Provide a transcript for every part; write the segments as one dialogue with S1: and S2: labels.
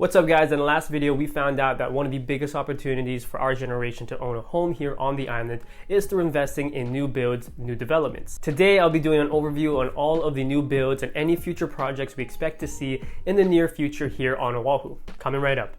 S1: What's up guys, in the last video we found out that one of the biggest opportunities for our generation to own a home here on the island is through investing in new builds, new developments. Today I'll be doing an overview on all of the new builds and any future projects we expect to see in the near future here on Oahu. Coming right up.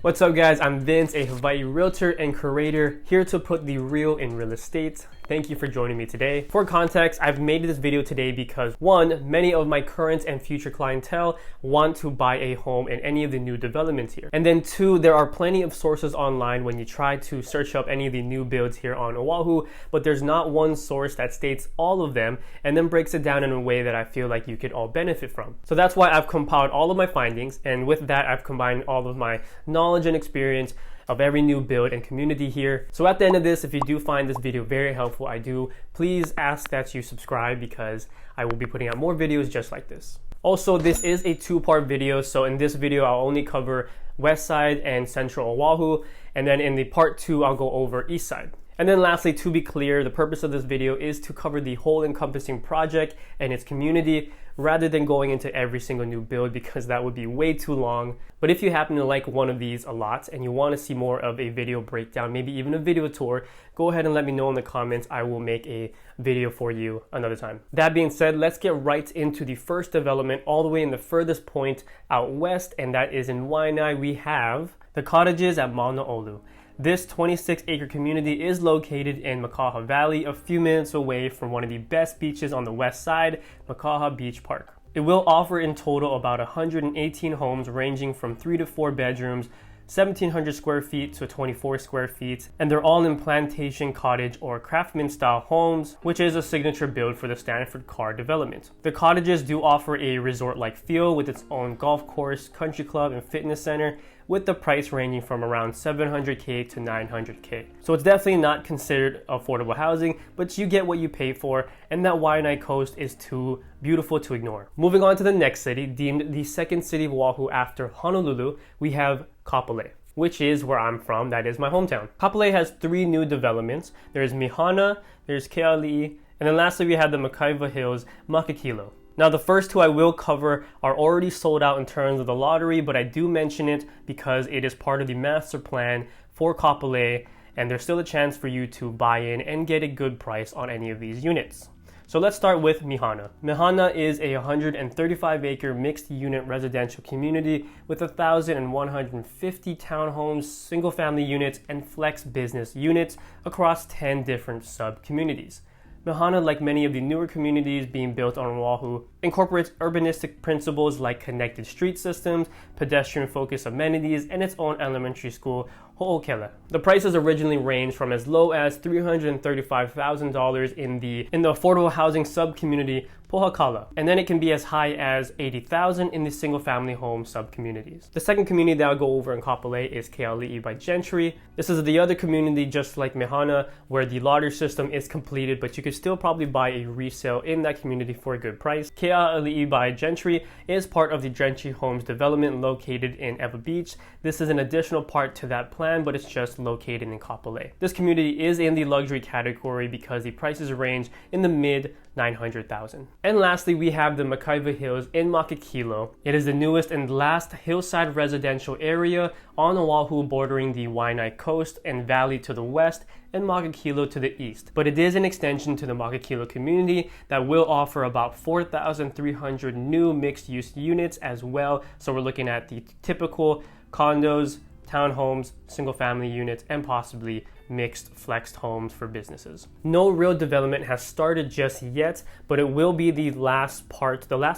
S1: What's up guys, I'm Vince, a Hawaii realtor and curator, here to put the real in real estate. Thank you for joining me today. For context, I've made this video today because one, many of my current and future clientele want to buy a home in any of the new developments here. And then two, there are plenty of sources online when you try to search up any of the new builds here on Oahu, but there's not one source that states all of them and then breaks it down in a way that I feel like you could all benefit from. So that's why I've compiled all of my findings, and with that I've combined all of my knowledge and experience of every new build and community here. So at the end of this, if you do find this video very helpful, I do please ask that you subscribe because I will be putting out more videos just like this. Also, this is a two-part video, so in this video I'll only cover West Side and Central Oahu, and then in the part 2 I'll go over East Side. And then lastly, to be clear, the purpose of this video is to cover the whole encompassing project and its community rather than going into every single new build because that would be way too long. But if you happen to like one of these a lot and you want to see more of a video breakdown, maybe even a video tour, go ahead and let me know in the comments. I will make a video for you another time. That being said, let's get right into the first development all the way in the furthest point out west, and that is in Waianae. We have the Cottages at Mauna'Olu. This 26-acre community is located in Makaha Valley, a few minutes away from one of the best beaches on the west side, Makaha Beach Park. It will offer in total about 118 homes ranging from 3 to 4 bedrooms, 1,700 square feet to 24 square feet, and they're all in plantation cottage or craftsman style homes, which is a signature build for the Stanford Car development. The cottages do offer a resort-like feel with its own golf course, country club, and fitness center, with the price ranging from around $700K to $900K. So it's definitely not considered affordable housing, but you get what you pay for, and that Waianae coast is too beautiful to ignore. Moving on to the next city, deemed the second city of Oahu after Honolulu, we have Kapolei, which is where I'm from. That is my hometown. Kapolei has 3 new developments. There's Mehana, there's Kealii, and then lastly we have the Makaiwa Hills, Makakilo. Now the first 2 I will cover are already sold out in terms of the lottery, but I do mention it because it is part of the master plan for Kapolei, and there's still a chance for you to buy in and get a good price on any of these units. So let's start with Mehana. Mehana is a 135-acre mixed-unit residential community with 1,150 townhomes, single-family units, and flex business units across 10 different sub-communities. Mehana, like many of the newer communities being built on Oahu, incorporates urbanistic principles like connected street systems, pedestrian-focused amenities, and its own elementary school, Ho'okele. The prices originally ranged from as low as $335,000 in the affordable housing sub-community Pohakala, and then it can be as high as $80,000 in the single-family home sub-communities. The second community that I'll go over in Kapolei is Kealii by Gentry. This is the other community just like Mehana where the lottery system is completed, but you could still probably buy a resale in that community for a good price. Kealii by Gentry is part of the Gentry Homes development located in Ewa Beach. This is an additional part to that plan, but it's just located in Kapolei. This community is in the luxury category because the prices range in the mid $900,000. And lastly, we have the Makaiwa Hills in Makakilo. It is the newest and last hillside residential area on Oahu, bordering the Waianae coast and valley to the west and Makakilo to the east. But it is an extension to the Makakilo community that will offer about 4,300 new mixed-use units as well. So we're looking at the typical condos, townhomes, single-family units, and possibly mixed flexed homes for businesses. No real development has started just yet, but it will be the last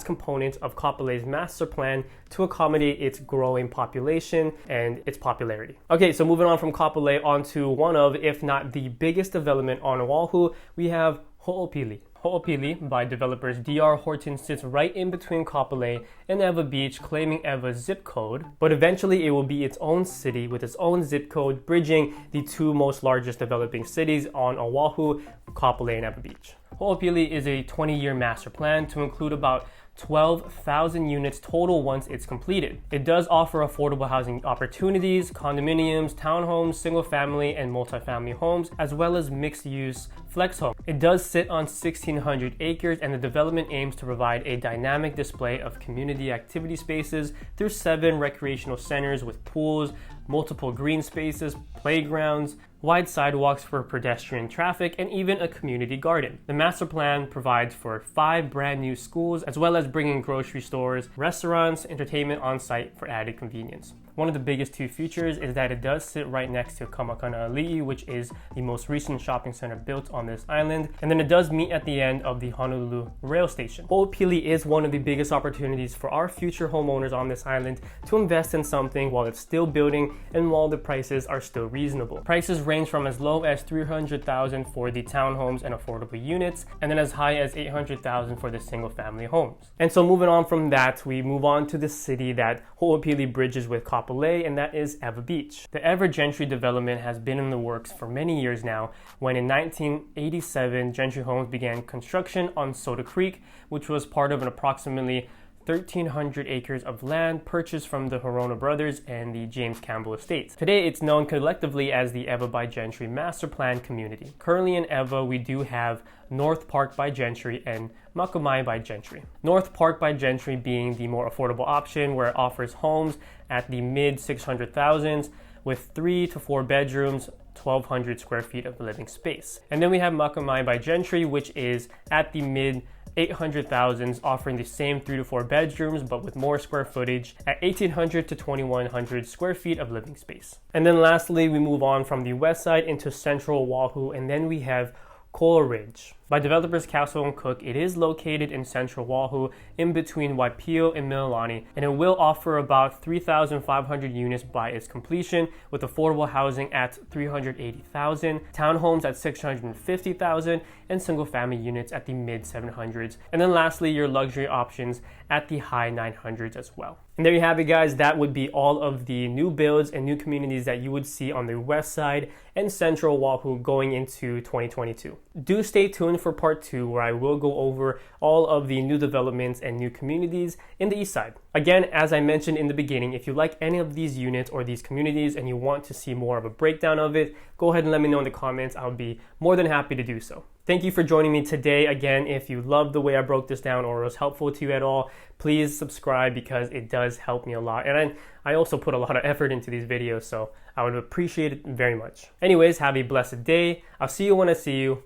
S1: component of Kapolei's master plan to accommodate its growing population and its popularity. Okay, so moving on from Kapolei onto one of, if not the biggest development on Oahu, we have Hoopili. Hoopili by developers DR Horton sits right in between Kapolei and Ewa Beach, claiming Ewa's zip code, but eventually it will be its own city with its own zip code, bridging the 2 most largest developing cities on Oahu, Kapolei and Ewa Beach. Hoopili is a 20-year master plan to include about 12,000 units total once it's completed. It does offer affordable housing opportunities, condominiums, townhomes, single-family and multifamily homes, as well as mixed-use flex homes. It does sit on 1,600 acres, and the development aims to provide a dynamic display of community activity spaces through 7 recreational centers with pools, multiple green spaces, playgrounds, wide sidewalks for pedestrian traffic, and even a community garden. The master plan provides for 5 brand new schools, as well as bringing grocery stores, restaurants, entertainment on site for added convenience. One of the biggest 2 features is that it does sit right next to Mauna'Olu, which is the most recent shopping center built on this island, and then it does meet at the end of the Honolulu rail station. Hoopili is one of the biggest opportunities for our future homeowners on this island to invest in something while it's still building and while the prices are still reasonable. Prices range from as low as $300,000 for the townhomes and affordable units, and then as high as $800,000 for the single family homes. And so moving on from that, we move on to the city that Hoopili bridges with Kapolei, and that is Ewa Beach. The Ewa Gentry development has been in the works for many years now, when in 1987 Gentry Homes began construction on Soda Creek, which was part of an approximately 1,300 acres of land purchased from the Horona brothers and the James Campbell estates. Today, it's known collectively as the Ewa by Gentry Master Plan Community. Currently in Ewa, we do have NorthPark by Gentry and Makamae by Gentry. NorthPark by Gentry being the more affordable option, where it offers homes at the mid 600,000s with 3 to 4 bedrooms, 1,200 square feet of living space. And then we have Makamae by Gentry, which is at the mid 800,000s, offering the same 3 to 4 bedrooms but with more square footage at 1,800 to 2,100 square feet of living space. And then lastly, we move on from the west side into Central Oahu, and then we have Koa Ridge. By developers Castle & Cook, it is located in Central Oahu, in between Waipio and Mililani, and it will offer about 3,500 units by its completion, with affordable housing at 380,000, townhomes at 650,000, and single-family units at the mid-700s. And then lastly, your luxury options at the high 900s as well. And there you have it, guys. That would be all of the new builds and new communities that you would see on the west side and Central Oahu going into 2022. Do stay tuned for part 2, where I will go over all of the new developments and new communities in the east side. Again, as I mentioned in the beginning, if you like any of these units or these communities and you want to see more of a breakdown of it, go ahead and let me know in the comments. I'll be more than happy to do so. Thank you for joining me today. Again, if you loved the way I broke this down or it was helpful to you at all, please subscribe, because it does help me a lot. And I also put a lot of effort into these videos, so I would appreciate it very much. Anyways, have a blessed day. I'll see you when I see you.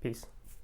S1: Peace.